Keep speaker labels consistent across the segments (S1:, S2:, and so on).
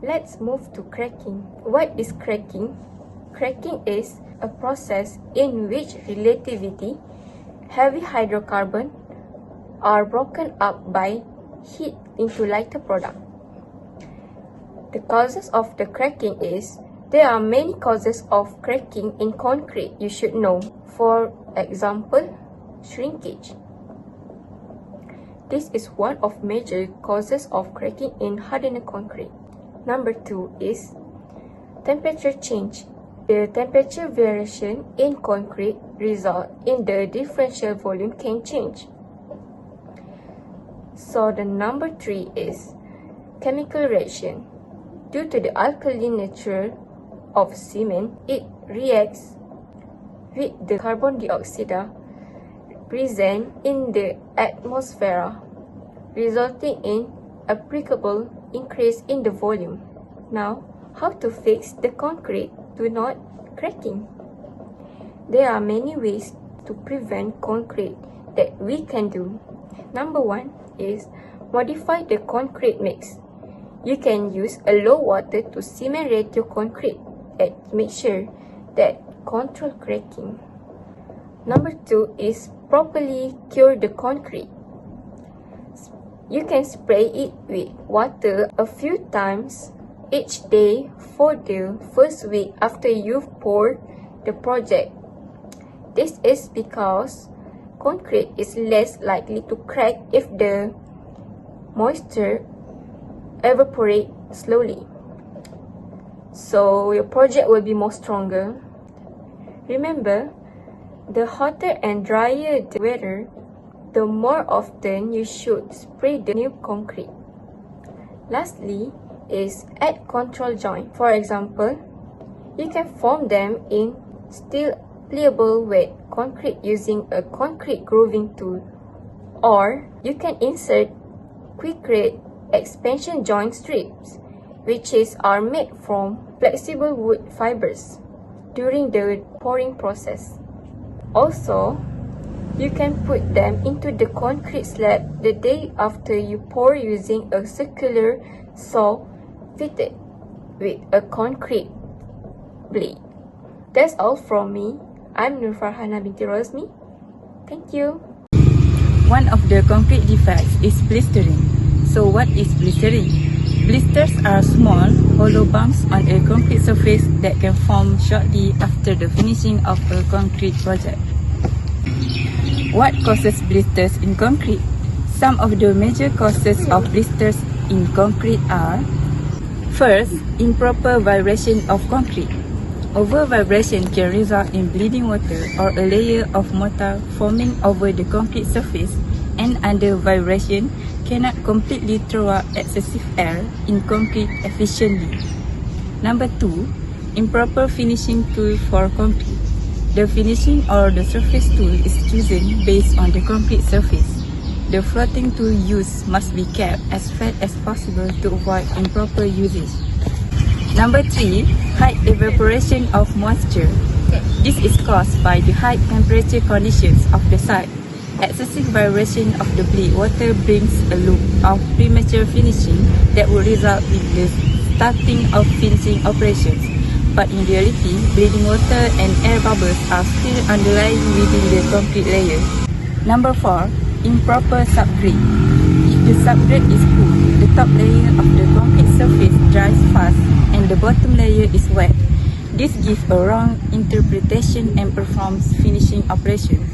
S1: Let's move to cracking. What is cracking? Cracking is a process in which relatively heavy hydrocarbons are broken up by heat into lighter product. The causes of the cracking is, there are many causes of cracking in concrete you should know. For example, shrinkage. This is one of major causes of cracking in hardened concrete. Number 2 is temperature change. The temperature variation in concrete result in the differential volume can change. So the number 3 is chemical reaction. Due to the alkaline nature of cement, it reacts with the carbon dioxide present in the atmosphere, resulting in appreciable increase in the volume. Now, how to fix the concrete to not cracking? There are many ways to prevent concrete that we can do. Number 1 is modify the concrete mix. You can use a low water to cement rate your concrete and make sure that control cracking. Number 2 is properly cure the concrete. You can spray it with water a few times each day for the first week after you've poured the project. This is because concrete is less likely to crack if the moisture evaporates slowly. So your project will be more stronger. Remember, the hotter and drier the weather, the more often you should spray the new concrete. Lastly is add control joint. For example, you can form them in steel pliable wet concrete using a concrete grooving tool, or you can insert quick rate expansion joint strips, which are made from flexible wood fibers during the pouring process. Also, you can put them into the concrete slab the day after you pour using a circular saw fitted with a concrete blade. That's all from me. I'm Nur Farhana binti Rosmi. Thank you.
S2: One of the concrete defects is blistering. So what is blistering? Blisters are small, hollow bumps on a concrete surface that can form shortly after the finishing of a concrete project. What causes blisters in concrete? Some of the major causes of blisters in concrete are: first, improper vibration of concrete. Over vibration can result in bleeding water or a layer of mortar forming over the concrete surface, and under vibration cannot completely throw out excessive air in concrete efficiently. Number 2, improper finishing tool for concrete. The finishing or the surface tool is chosen based on the concrete surface. The floating tool used must be kept as flat as possible to avoid improper usage. Number 3, high evaporation of moisture. This is caused by the high temperature conditions of the site. Excessive vibration of the bleed water brings a loop of premature finishing that will result in the starting of finishing operations. But in reality, bleeding water and air bubbles are still underlying within the concrete layer. Number 4, improper subgrade. If the subgrade is poor, the top layer of the concrete surface dries fast and the bottom layer is wet. This gives a wrong interpretation and performs finishing operations.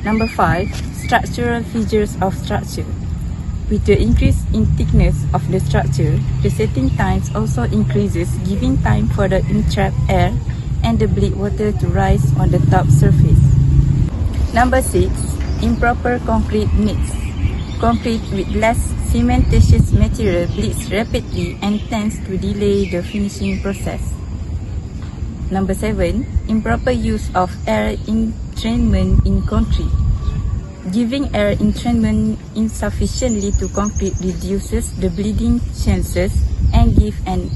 S2: Number 5, structural features of structure. With the increase in thickness of the structure, the setting times also increases, giving time for the entrapped air and the bleed water to rise on the top surface. Number 6, improper concrete mix. Concrete with less cementitious material bleeds rapidly and tends to delay the finishing process. Number 7, improper use of air entrainment in concrete. Giving air entrainment insufficiently to concrete reduces the bleeding chances and gives an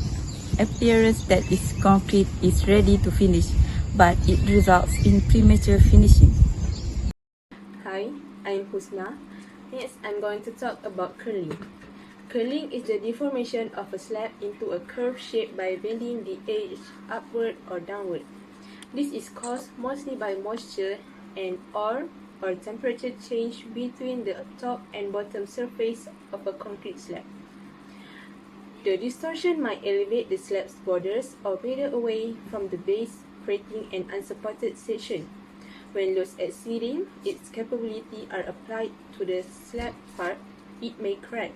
S2: appearance that its concrete is ready to finish, but it results in premature finishing.
S3: Hi, I'm Husna. Next, I'm going to talk about curling.
S1: Curling is the deformation of a slab into a curved shape by bending the edge upward or downward. This is caused mostly by moisture and or temperature change between the top and bottom surface of a concrete slab. The distortion might elevate the slab's borders or weather away from the base, creating an unsupported section. When loads exceeding its capability are applied to the slab part, it may crack.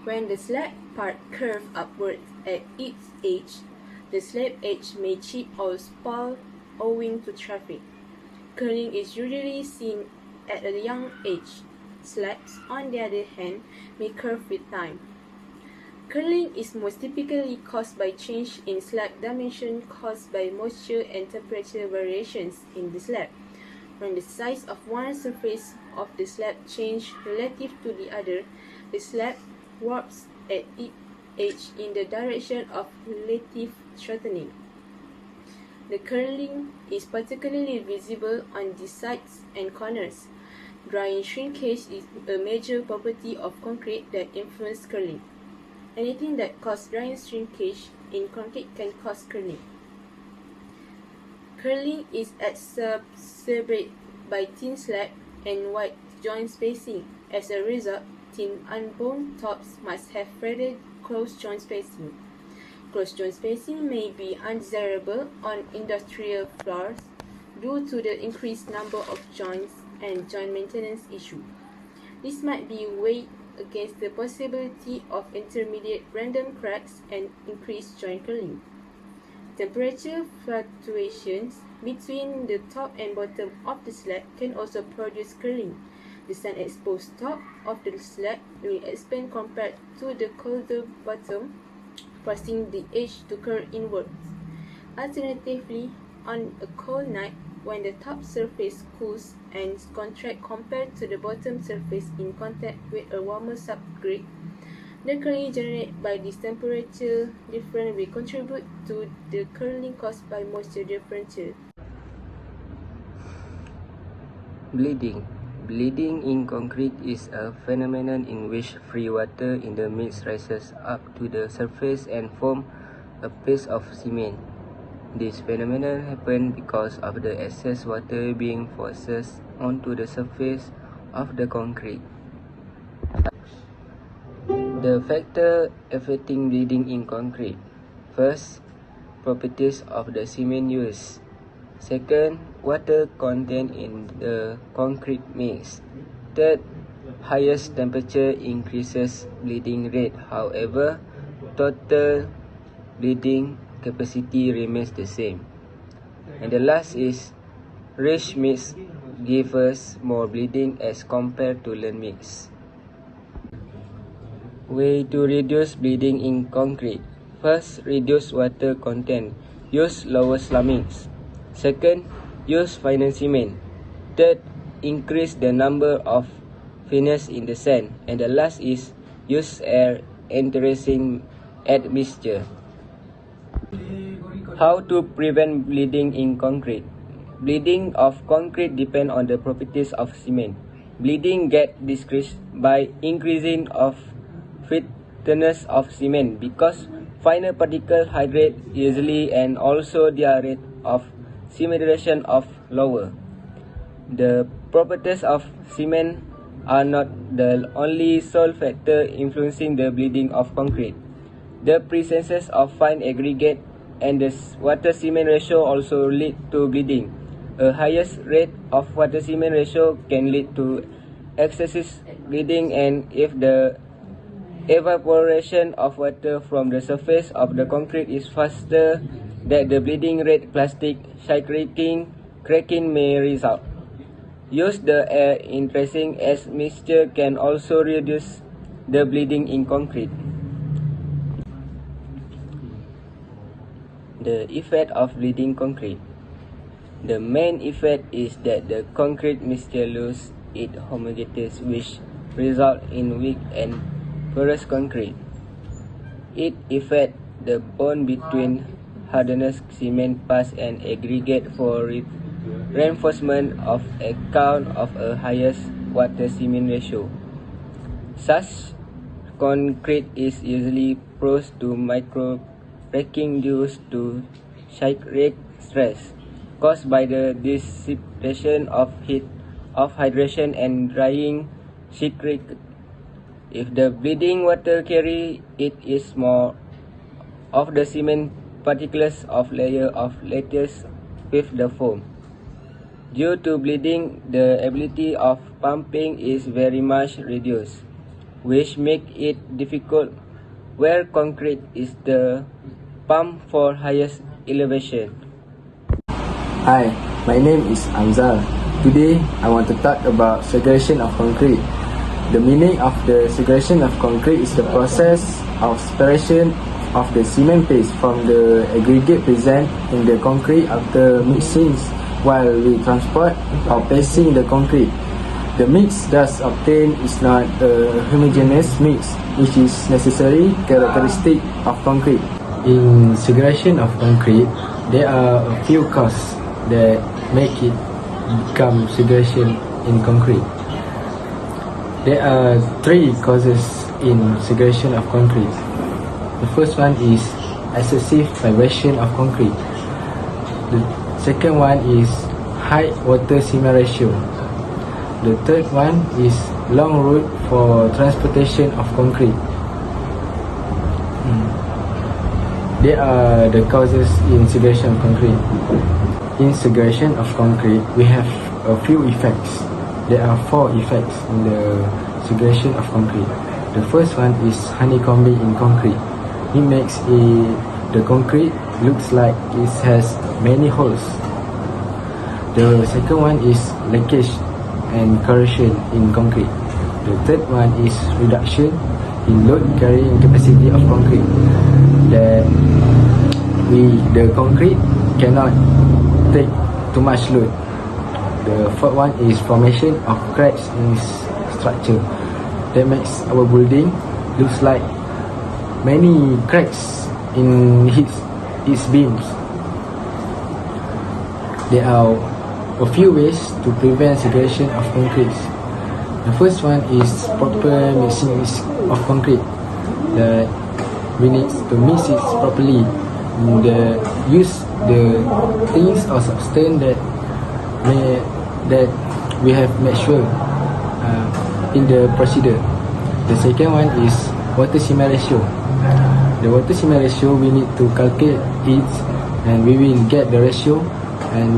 S1: When the slab part curves upward at its edge, the slab edge may chip or spall owing to traffic. Curling is usually seen at a young age. Slabs, on the other hand, may curve with time. Curling is most typically caused by change in slab dimension caused by moisture and temperature variations in the slab. When the size of one surface of the slab changes relative to the other, the slab warps at its edge in the direction of relative shortening. The curling is particularly visible on the sides and corners. Drying shrinkage is a major property of concrete that influences curling. Anything that causes drying shrinkage in concrete can cause curling. Curling is exacerbated by thin slab and wide joint spacing. As a result, thin unboned tops must have further close joint spacing. Close joint spacing may be undesirable on industrial floors due to the increased number of joints and joint maintenance issues. This might be weighed against the possibility of intermediate random cracks and increased joint curling. Temperature fluctuations between the top and bottom of the slab can also produce curling. The sun-exposed top of the slab will expand compared to the colder bottom, forcing the edge to curve inwards. Alternatively, on a cold night, when the top surface cools and contracts compared to the bottom surface in contact with a warmer subgrade, the curling generated by this temperature difference will contribute to the curling caused by moisture differential.
S3: Bleeding. Bleeding in concrete is a phenomenon in which free water in the mix rises up to the surface and forms a paste of cement. This phenomenon happens because of the excess water being forced onto the surface of the concrete. The factors affecting bleeding in concrete. First, properties of the cement used. Second, water content in the concrete mix. Third, highest temperature increases bleeding rate. However, total bleeding capacity remains the same. And the last is, rich mix gives us more bleeding as compared to lean mix. Way to reduce bleeding in concrete. First, reduce water content. Use lower slab mix. Second, use finer cement. Third, increase the number of finish in the sand. And the last is, use air entering admixture. How to prevent bleeding in concrete? Bleeding of concrete depends on the properties of cement. Bleeding gets decreased by increasing of thickness of cement because finer particles hydrate easily and also their rate of cementization of lower. The properties of cement are not the only sole factor influencing the bleeding of concrete. The presence of fine aggregate and the water-cement ratio also lead to bleeding. A highest rate of water-cement ratio can lead to excessive bleeding, and if the evaporation of water from the surface of the concrete is faster than the bleeding rate, plastic cracking may result. Use the air entering as mixture can also reduce the bleeding in concrete. The effect of bleeding concrete. The main effect is that the concrete mixture loses its homogeneity, which results in weak and porous concrete. It affects the bond between hardened cement paste and aggregate for reinforcement of account of a highest water-cement ratio. Such concrete is usually prone to micro-cracking due to cyclic stress caused by the dissipation of heat, of hydration and drying cyclic. If the bleeding water carry it is more of the cement particles of layer of lattice with the foam. Due to bleeding, the ability of pumping is very much reduced, which make it difficult where concrete is the pump for highest elevation.
S4: Hi, my name is Amzal. Today, I want to talk about segregation of concrete. The meaning of the segregation of concrete is the process of separation of the cement paste from the aggregate present in the concrete after mixing while we transport or placing the concrete. The mix thus obtained is not a homogeneous mix, which is necessary characteristic of concrete. In segregation of concrete, there are a few causes that make it become segregation in concrete. There are three causes in segregation of concrete. The first one is excessive vibration of concrete. The second one is high water cement ratio. The third one is long route for transportation of concrete. There are the causes in segregation of concrete. In segregation of concrete, we have a few effects. There are 4 effects in the segregation of concrete. The first one is honeycombing in concrete. It makes the concrete looks like it has many holes. The second one is leakage and corrosion in concrete. The third one is reduction in load carrying capacity of concrete. That the concrete cannot take too much load. The fourth one is formation of cracks in structure. That makes our building looks like many cracks in its beams. There are a few ways to prevent segregation of concrete. The first one is proper mixing of concrete. That we need to mix it properly. Use the things or substance that we have made sure in the procedure. The second one is water cement ratio. The water cement ratio we need to calculate it, and we will get the ratio, and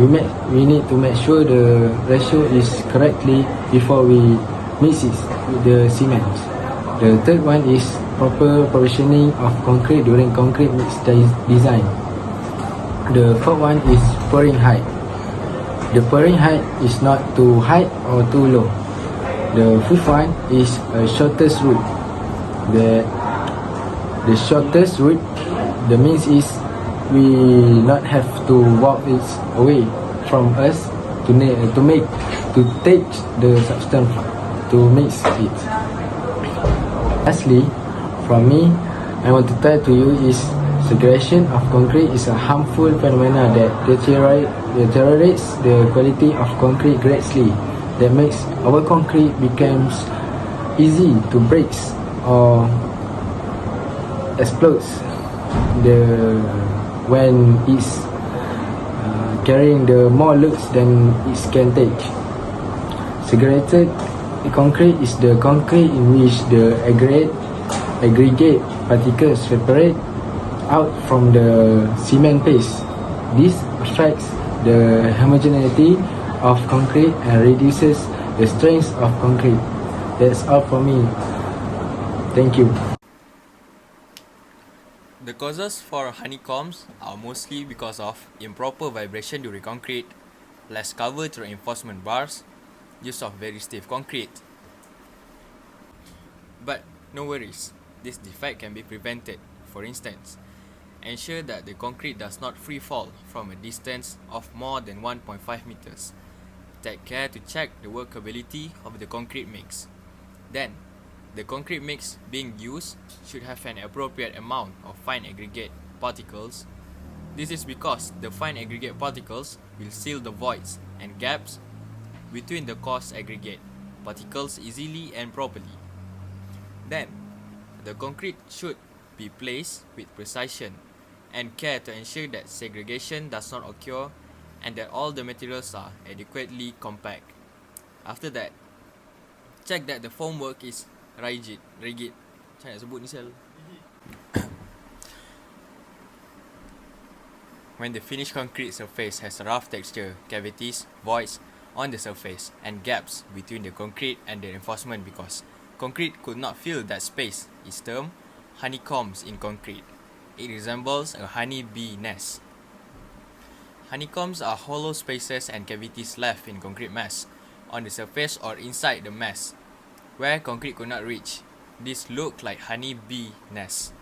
S4: we need to make sure the ratio is correctly before we mix it with the cement. The third one is proper provisioning of concrete during concrete mix design. The fourth one is pouring height. The pouring height is not too high or too low. The fifth one is a shortest route. The shortest route, the means is we not have to walk it away from us to take the substance to mix it. Lastly, from me, I want to tell to you is segregation of concrete is a harmful phenomena that deteriorates the quality of concrete greatly. That makes our concrete becomes easy to break or explodes when it's carrying the more loads than it can take. Segregated concrete is the concrete in which the aggregate particles separate out from the cement paste. This affects the homogeneity of concrete and reduces the strength of concrete. That's all for me. Thank you.
S5: The causes for honeycombs are mostly because of improper vibration during concrete, less cover to reinforcement bars, use of very stiff concrete. But no worries, this defect can be prevented. For instance, ensure that the concrete does not free fall from a distance of more than 1.5 meters. Take care to check the workability of the concrete mix. Then, the concrete mix being used should have an appropriate amount of fine aggregate particles. This is because the fine aggregate particles will seal the voids and gaps between the coarse aggregate particles easily and properly. Then, The concrete should be placed with precision and care to ensure that segregation does not occur and that all the materials are adequately compact. After that, check that the formwork is rigid. Macam nak sebut ni sel. When the finished concrete surface has a rough texture, cavities, voids on the surface, and gaps between the concrete and the reinforcement because concrete could not fill that space is termed honeycombs in concrete. It resembles a honey bee nest. Honeycombs are hollow spaces and cavities left in concrete mass on the surface or inside the mass where concrete could not reach. These look like honey bee nests.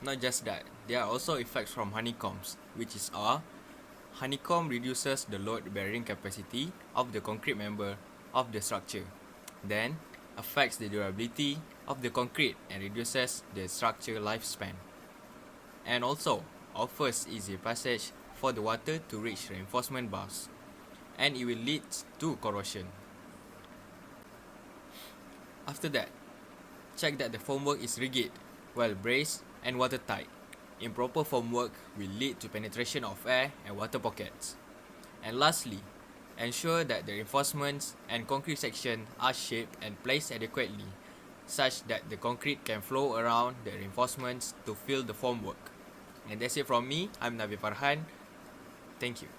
S5: Not just that, there are also effects from honeycombs, which is honeycomb reduces the load bearing capacity of the concrete member of the structure, then affects the durability of the concrete and reduces the structure lifespan, and also offers easy passage for the water to reach reinforcement bars, and it will lead to corrosion. After that, check that the formwork is rigid, well braced and watertight. Improper formwork will lead to penetration of air and water pockets. And lastly, ensure that the reinforcements and concrete section are shaped and placed adequately such that the concrete can flow around the reinforcements to fill the formwork. And that's it from me. I'm Nabi Farhan. Thank you.